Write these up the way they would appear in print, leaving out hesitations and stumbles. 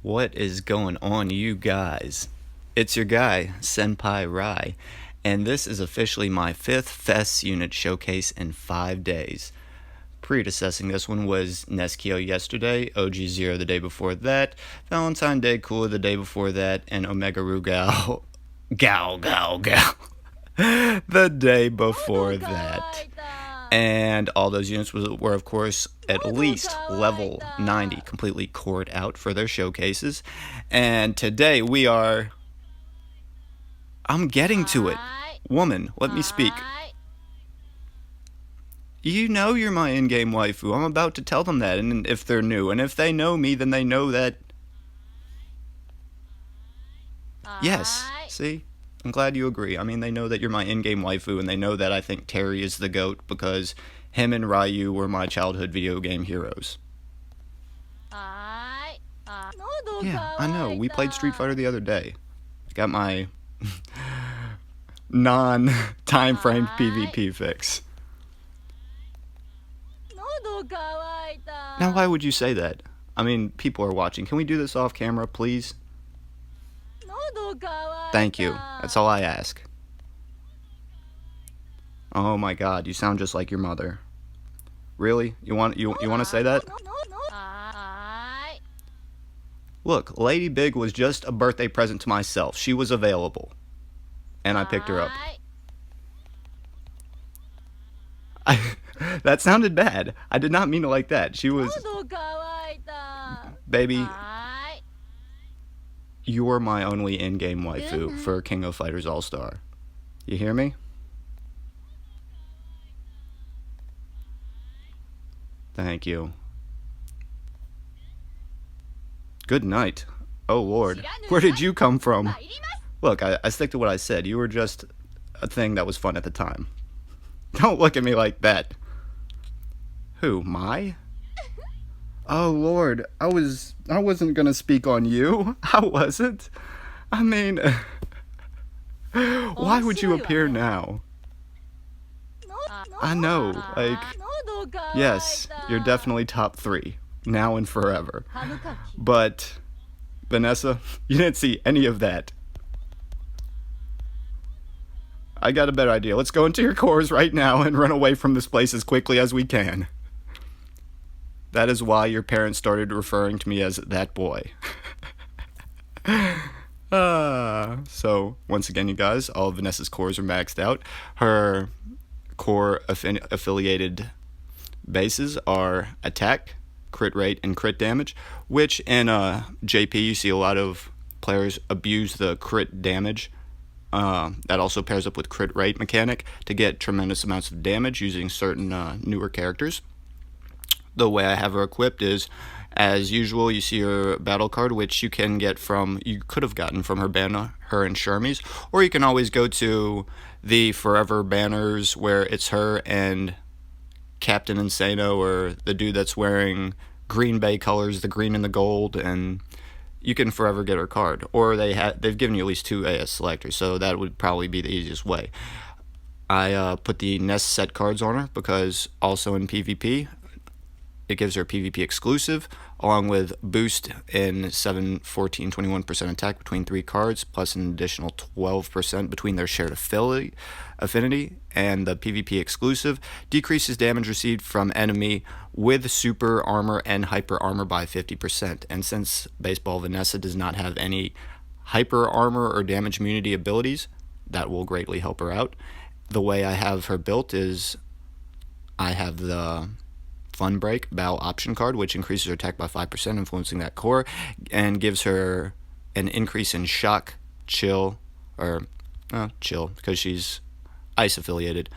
What is going on, you guys? It's your guy, Senpai Ry, and this is officially my 5th Fest unit showcase in 5 days. Predecessing this one was Neskio yesterday, OG0 the day before that, Valentine Day Kula the day before that, and Omega Rugal Gao the day before that. And all those units were, of course, at least level 90, completely cored out for their showcases. And today we are... I'm getting to it. Woman, let me speak. You know you're my in-game waifu. I'm about to tell them that, and if they're new. And if they know me, then they know that... Yes, see? I'm glad you agree. I mean, they know that you're my in-game waifu, and they know that I think Terry is the GOAT because him and Ryu were my childhood video game heroes. Yeah, I know. We played Street Fighter the other day. I got my non-time-framed PvP fix. Now, why would you say that? I mean, people are watching. Can we do this off camera, please? Thank you. That's all I ask. Oh my god, you sound just like your mother. Really? You want to say that? Look, Lady Big was just a birthday present to myself. She was available. And I picked her up. That sounded bad. I did not mean it like that. She was... Baby... You are my only in-game waifu for King of Fighters AllStar. You hear me? Thank you. Good night. Oh lord. Where did you come from? Look, I stick to what I said. You were just a thing that was fun at the time. Don't look at me like that. Who, Mai? Oh lord, I wasn't gonna speak on you. I wasn't. I mean, why would you appear now? I know, like, yes, you're definitely top 3, now and forever. But, Vanessa, you didn't see any of that. I got a better idea. Let's go into your cores right now and run away from this place as quickly as we can. That is why your parents started referring to me as that boy. So, once again, you guys, all of Vanessa's cores are maxed out. Her core affiliated bases are attack, crit rate, and crit damage, which in JP you see a lot of players abuse the crit damage. That also pairs up with crit rate mechanic to get tremendous amounts of damage using certain newer characters. The way I have her equipped is, as usual, you see her battle card, which you could have gotten from her banner, her and Shermie's, or you can always go to the forever banners where it's her and Captain Insano, or the dude that's wearing Green Bay colors, the green and the gold, and you can forever get her card. Or they've given you at least 2 AS selectors, so that would probably be the easiest way. I put the Nest set cards on her because also in PvP, it gives her PvP exclusive, along with boost in 7, 14, 21% attack between 3 cards, plus an additional 12% between their shared affinity, and the PvP exclusive decreases damage received from enemy with super armor and hyper armor by 50%. And since Baseball Vanessa does not have any hyper armor or damage immunity abilities, that will greatly help her out. The way I have her built is I have the Fun Break Bow option card, which increases her attack by 5%, influencing that core, and gives her an increase in shock, chill, because she's ice affiliated.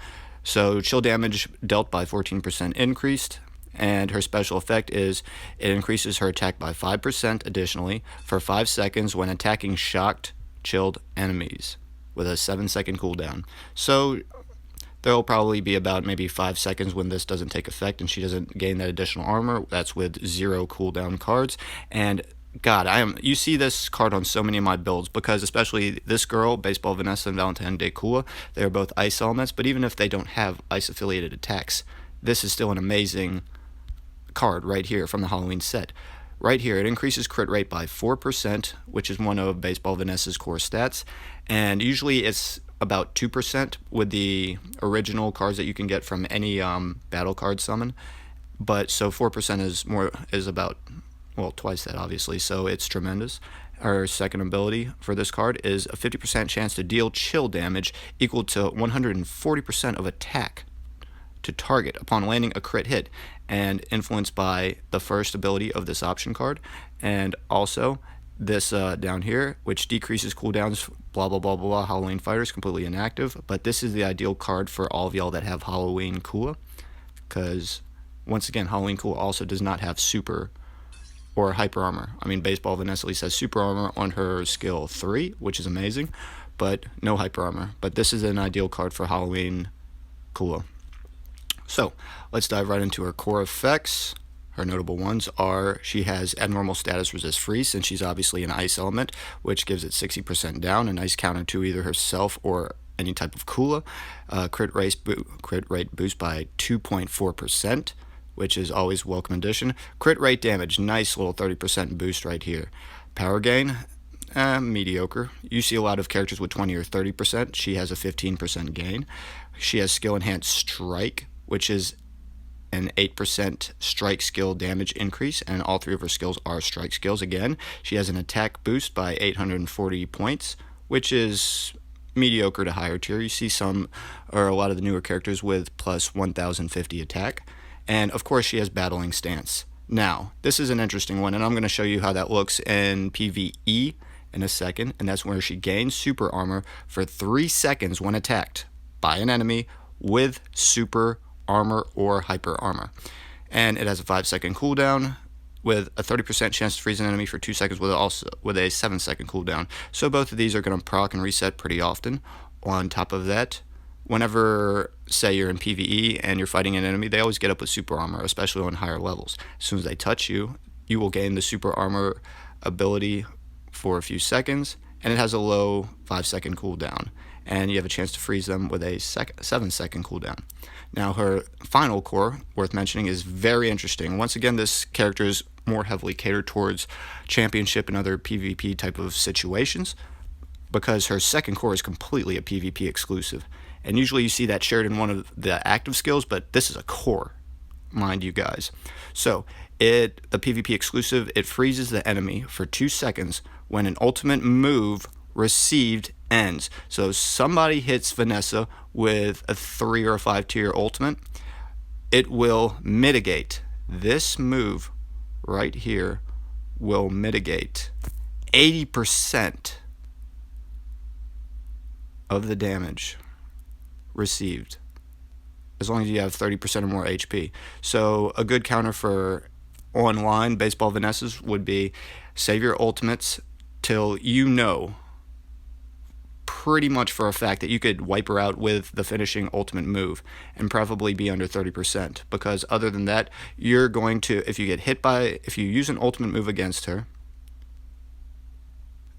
So chill damage dealt by 14% increased, and her special effect is it increases her attack by 5% additionally for 5 seconds when attacking shocked, chilled enemies with a 7-second cooldown. So there will probably be about maybe 5 seconds when this doesn't take effect and she doesn't gain that additional armor. That's with 0 cooldown cards. And God, you see this card on so many of my builds, because especially this girl, Baseball Vanessa and Valentine Day Kula, they are both ice elements, but even if they don't have ice affiliated attacks, this is still an amazing card right here from the Halloween set. right here, it increases crit rate by 4%, which is one of Baseball Vanessa's core stats, and usually it's about 2% with the original cards that you can get from any battle card summon. But so 4% is about, well, twice that obviously, so it's tremendous. Our second ability for this card is a 50% chance to deal chill damage equal to 140% of attack to target upon landing a crit hit, and influenced by the first ability of this option card. And also this down here, which decreases cooldowns, blah blah blah blah, Halloween Fighters, completely inactive, but this is the ideal card for all of y'all that have Halloween Kula, because once again, Halloween Kula also does not have super or hyper armor. I mean, Baseball Vanessa at least has super armor on her skill 3, which is amazing, but no hyper armor. But this is an ideal card for Halloween Kula. So let's dive right into her core effects. Her notable ones are she has abnormal status resist freeze, since she's obviously an ice element, which gives it 60% down, a nice counter to either herself or any type of Kula. Crit rate boost by 2.4%, which is always welcome addition. Crit rate damage, nice little 30% boost right here. Power gain, mediocre. You see a lot of characters with 20 or 30%. She has a 15% gain. She has skill enhanced strike, which is an 8% strike skill damage increase, and all 3 of her skills are strike skills. Again, she has an attack boost by 840 points, which is mediocre to higher tier. You see some, or a lot of the newer characters with plus 1050 attack. And of course, she has battling stance. Now, this is an interesting one, and I'm going to show you how that looks in PvE in a second, and that's where she gains super armor for 3 seconds when attacked by an enemy with super armor or hyper armor. And it has a 5-second cooldown with a 30% chance to freeze an enemy for 2 seconds with a 7-second cooldown. So both of these are going to proc and reset pretty often. On top of that, whenever, say, you're in PvE and you're fighting an enemy, they always get up with super armor, especially on higher levels. As soon as they touch you, you will gain the super armor ability for a few seconds, and it has a low 5-second cooldown, and you have a chance to freeze them with a 7-second cooldown. Now, her final core, worth mentioning, is very interesting. Once again, this character is more heavily catered towards championship and other PvP type of situations, because her second core is completely a PvP exclusive. And usually you see that shared in one of the active skills, but this is a core, mind you guys. So, the PvP exclusive, it freezes the enemy for 2 seconds when an ultimate move received ends. So somebody hits Vanessa with a 3 or a 5 tier ultimate, it will mitigate. This move right here will mitigate 80% of the damage received, as long as you have 30% or more HP. So a good counter for online Baseball Vanessas would be save your ultimates till you know pretty much for a fact that you could wipe her out with the finishing ultimate move and probably be under 30%, because other than that, you're going to, if you use an ultimate move against her,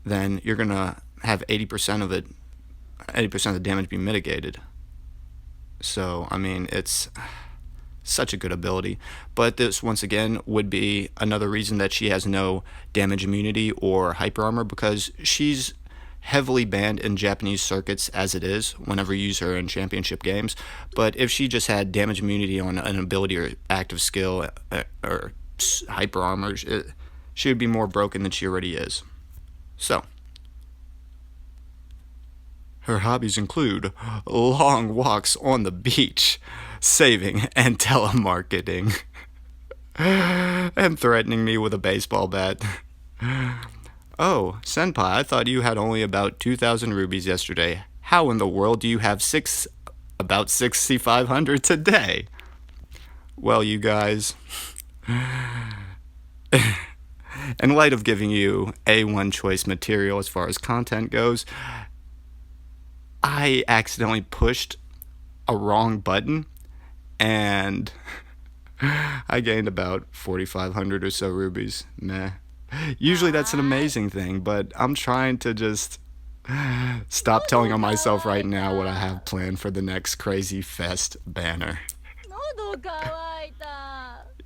then you're going to have 80% of the damage be mitigated. So, I mean, it's such a good ability. But this, once again, would be another reason that she has no damage immunity or hyper armor, because she's heavily banned in Japanese circuits as it is whenever you use her in championship games. But if she just had damage immunity on an ability or active skill or hyper armor, she would be more broken than she already is. So, her hobbies include long walks on the beach, saving, and telemarketing, and threatening me with a baseball bat. Oh, Senpai, I thought you had only about 2,000 rubies yesterday. How in the world do you have about 6,500 today? Well, you guys, in light of giving you A1 choice material as far as content goes, I accidentally pushed a wrong button, and I gained about 4,500 or so rubies. Meh. Usually that's an amazing thing, but I'm trying to just stop telling on myself right now what I have planned for the next Crazy Fest banner.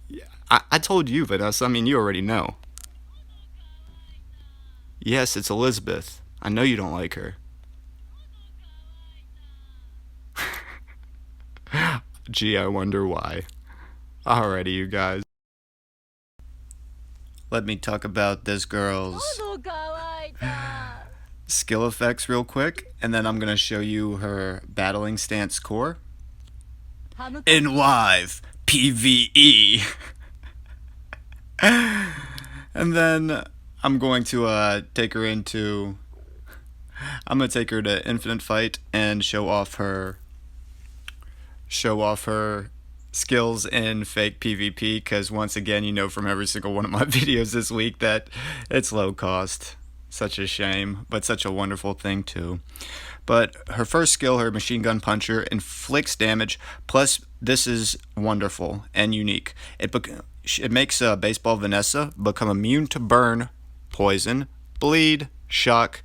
Yeah, I told you, Vanessa. I mean, you already know. Yes, it's Elizabeth. I know you don't like her. Gee, I wonder why. Alrighty, you guys. Let me talk about this girl's skill effects real quick, and then I'm going to show you her battling stance core. In live PvE. And then I'm going to take her into... I'm going to take her to Infinite Fight and show off her skills in fake PvP, because once again, you know from every single one of my videos this week that it's low cost. Such a shame, but such a wonderful thing too. But her first skill, her machine gun puncher, inflicts damage, plus this is wonderful and unique. It makes Baseball Vanessa become immune to burn, poison, bleed, shock,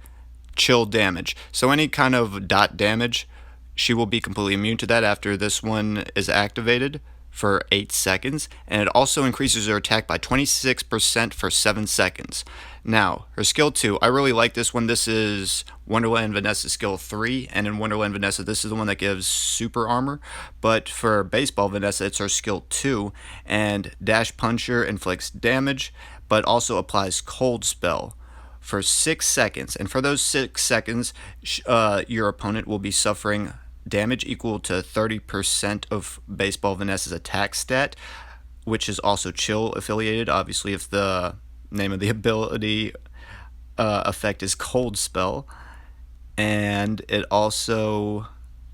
chill damage. So any kind of dot damage, she will be completely immune to that after this one is activated for 8 seconds, and it also increases her attack by 26% for 7 seconds. Now, her skill 2, I really like this one. This is Wonderland Vanessa skill 3, and in Wonderland Vanessa, this is the one that gives super armor, but for Baseball Vanessa, it's her skill 2, and Dash Puncher inflicts damage, but also applies Cold Spell for 6 seconds, and for those 6 seconds, your opponent will be suffering damage equal to 30% of Baseball Vanessa's attack stat, which is also chill affiliated, obviously, if the name of the ability effect is Cold Spell. And it also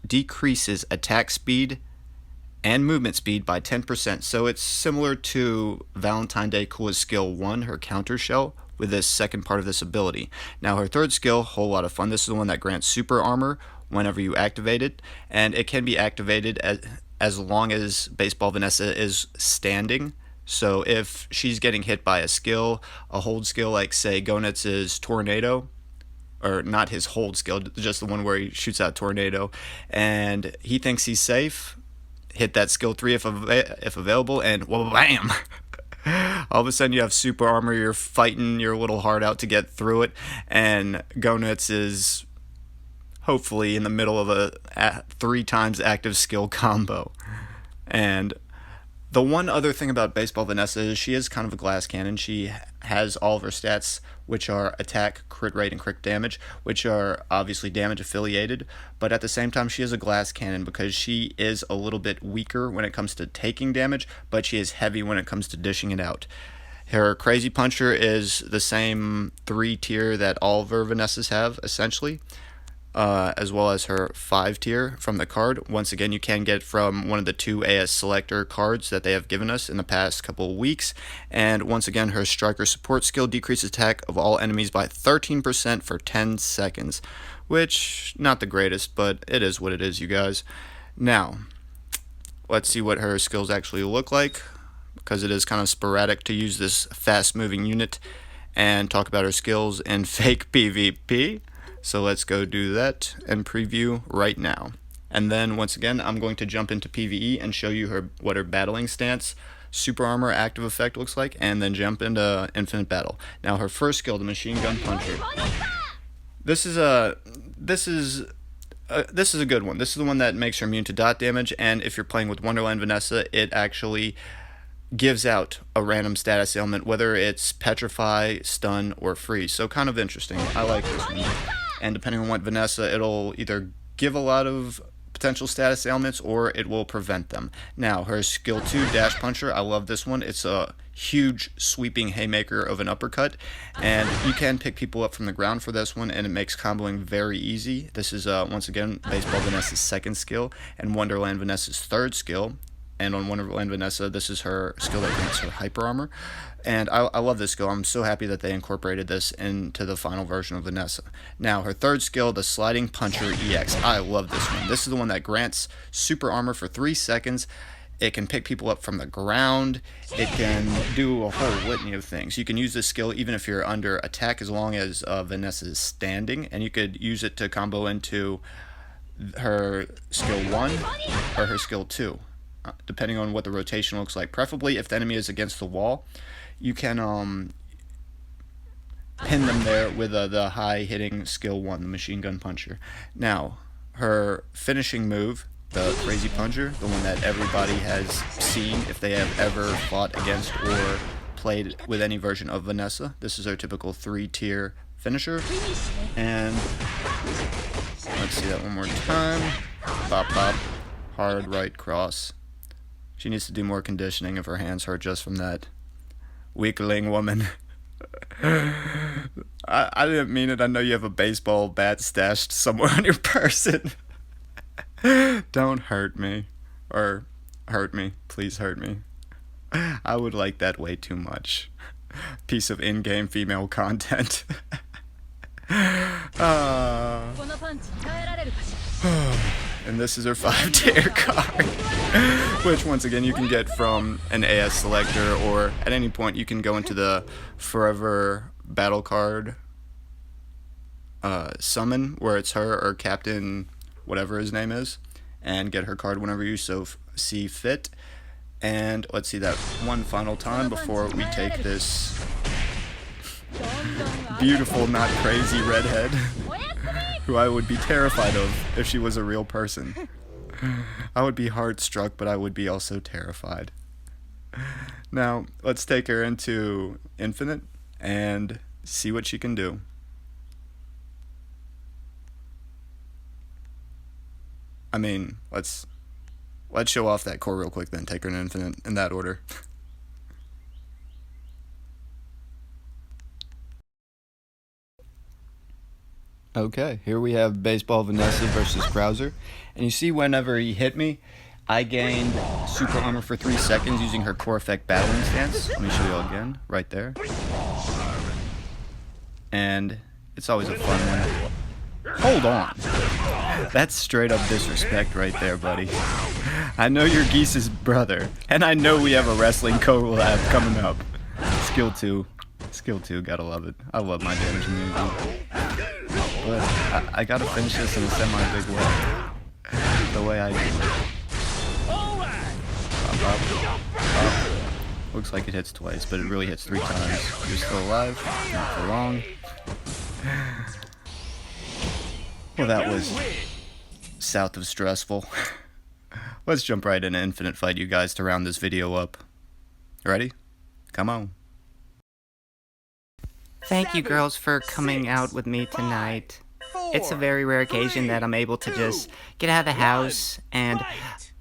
decreases attack speed and movement speed by 10%. So it's similar to Valentine Day Kula's skill 1, her counter shell, with this second part of this ability. Now her third skill, whole lot of fun. This is the one that grants super armor whenever you activate it, and it can be activated as long as Baseball Vanessa is standing. So if she's getting hit by a skill, a hold skill, like say Gonetz's Tornado, or not his hold skill, just the one where he shoots out Tornado, and he thinks he's safe, hit that skill 3 if available, and wham! All of a sudden you have super armor, you're fighting your little heart out to get through it, and Gonetz is hopefully in the middle of a 3 times active skill combo. And the one other thing about Baseball Vanessa is she is kind of a glass cannon. She has all of her stats, which are attack, crit rate, and crit damage, which are obviously damage affiliated, but at the same time she is a glass cannon because she is a little bit weaker when it comes to taking damage, but she is heavy when it comes to dishing it out. Her Crazy Puncher is the same 3 tier that all of her Vanessas have, essentially, as well as her 5 tier from the card. Once again, you can get from one of the 2 AS Selector cards that they have given us in the past couple of weeks. And once again, her Striker Support skill decreases attack of all enemies by 13% for 10 seconds, which, not the greatest, but it is what it is, you guys. Now, let's see what her skills actually look like, because it is kind of sporadic to use this fast-moving unit and talk about her skills in fake PvP. So let's go do that and preview right now. And then once again, I'm going to jump into PvE and show you what her battling stance, super armor, active effect looks like, and then jump into Infinite Battle. Now her first skill, the Machine Gun Puncher. This is a good one. This is the one that makes her immune to dot damage, and if you're playing with Wonderland Vanessa, it actually gives out a random status ailment, whether it's Petrify, Stun, or Freeze. So kind of interesting. I like this one. And depending on what Vanessa, it'll either give a lot of potential status ailments or it will prevent them. Now, her skill 2, Dash Puncher, I love this one. It's a huge sweeping haymaker of an uppercut, and you can pick people up from the ground for this one, and it makes comboing very easy. This is, once again, Baseball Vanessa's second skill and Wonderland Vanessa's third skill. And on Wonderland Vanessa, this is her skill that grants her hyper armor. And I love this skill. I'm so happy that they incorporated this into the final version of Vanessa. Now, her third skill, the Sliding Puncher EX. I love this one. This is the one that grants super armor for 3 seconds. It can pick people up from the ground. It can do a whole litany of things. You can use this skill even if you're under attack as long as Vanessa is standing. And you could use it to combo into her skill 1 or her skill 2. Depending on what the rotation looks like. Preferably if the enemy is against the wall, you can pin them there with the high hitting skill 1, the machine gun puncher. Now, her finishing move, the crazy puncher, the one that everybody has seen if they have ever fought against or played with any version of Vanessa. This is her typical 3-tier finisher. And let's see that one more time. Bop bop. Hard right cross. She needs to do more conditioning if her hands hurt just from that. Weakling woman. I didn't mean it. I know you have a baseball bat stashed somewhere on your person. Don't hurt me. Or hurt me. Please hurt me. I would like that way too much. Piece of in-game female content. And this is her 5-tier card, which once again you can get from an AS selector, or at any point you can go into the forever battle card summon, where it's her or Captain whatever his name is, and get her card whenever you so see fit. And let's see that one final time before we take this beautiful, not crazy redhead, who I would be terrified of if she was a real person. I would be heart-struck, but I would be also terrified. Now, let's take her into Infinite and see what she can do. I mean, let's show off that core real quick, then take her in Infinite in that order. Okay, here we have Baseball Vanessa versus Krauser. And you see whenever he hit me, I gained super armor for 3 seconds using her core effect battling stance. Let me show you all again, right there. And it's always a fun one. Hold on. That's straight up disrespect right there, buddy. I know you're Geese's brother, and I know we have a wrestling collab coming up. Skill 2, gotta love it. I love my damage immunity. But I gotta finish this in a semi-big way. The way I do it. Looks like it hits twice, but it really hits 3 times. You're still alive, not for long. Well, that was south of stressful. Let's jump right into Infinite Fight, you guys, to round this video up. Ready? Come on. Thank you girls for coming out with me tonight. It's a very rare occasion that I'm able to just get out of the house and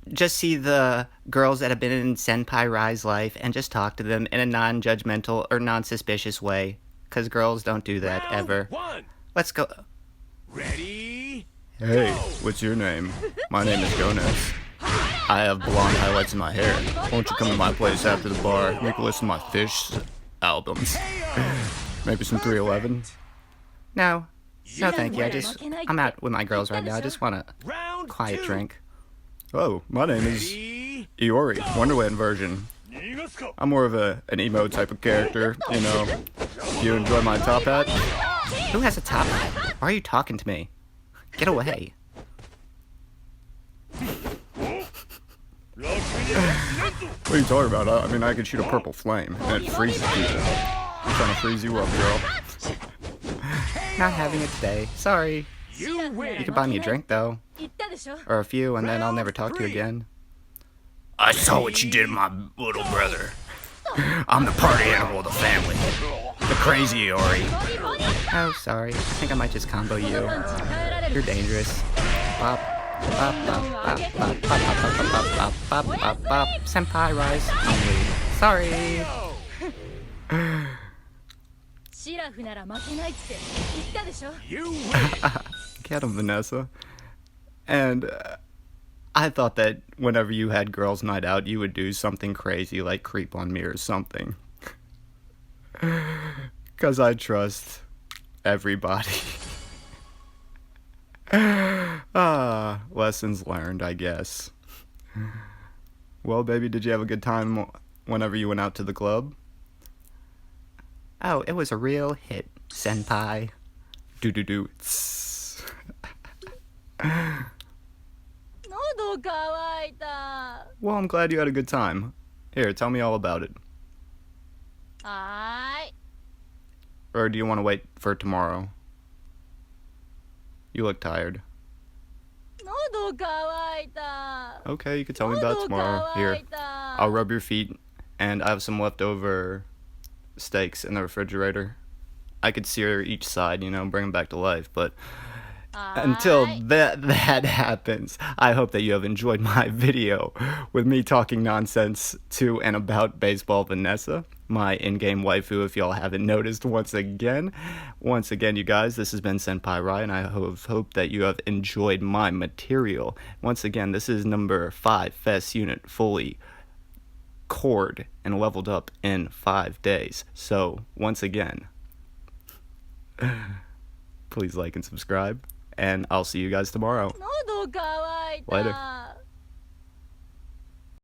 just see the girls that have been in Senpai Ry's life and just talk to them in a non-judgmental or non-suspicious way. Because girls don't do that ever. Let's go. Ready? Hey, what's your name? My name is Gomez. I have blonde highlights in my hair. Won't you come to my place after the bar? You can listen to my Fish albums. Maybe some 311? No, thank you. I'm out with my girls right now. I just want a quiet drink. Oh, my name is Iori, Wonderland version. I'm more of an emo type of character, you know. You enjoy my top hat? Who has a top hat? Why are you talking to me? Get away. What are you talking about? I mean, I could shoot a purple flame, and it freezes people. I'm trying to freeze you up, girl. Not having it today. Sorry. You could buy me a drink, though. Or a few, and then I'll never talk to you again. I saw what you did to my little brother. I'm the party animal of the family. The crazy Iori. Oh, sorry. I think I might just combo you. You're dangerous. Bop. Bop, bop, bop, bop, bop, bop, bop, bop, bop, bop, bop. Senpai Rise only. Sorry. Get him, Vanessa. And I thought that whenever you had girls' night out, you would do something crazy like creep on me or something. 'Cause I trust everybody. Lessons learned, I guess. Well, baby, did you have a good time whenever you went out to the club? Oh, it was a real hit, Senpai. Do. Well, I'm glad you had a good time. Here, tell me all about it. Or do you want to wait for tomorrow? You look tired. Okay, you can tell me about tomorrow. Here, I'll rub your feet, and I have some leftover steaks in the refrigerator. I could sear each side, bring them back to life, but until that happens, I hope that you have enjoyed my video with me talking nonsense to and about baseball Vanessa, my in-game waifu, if y'all haven't noticed once again, you guys, this has been Senpai Ry, and I hope that you have enjoyed my material. Once again, this is number 5 Fest unit, fully cored and leveled up in 5 days. So, once again, please like and subscribe, and I'll see you guys tomorrow. Later.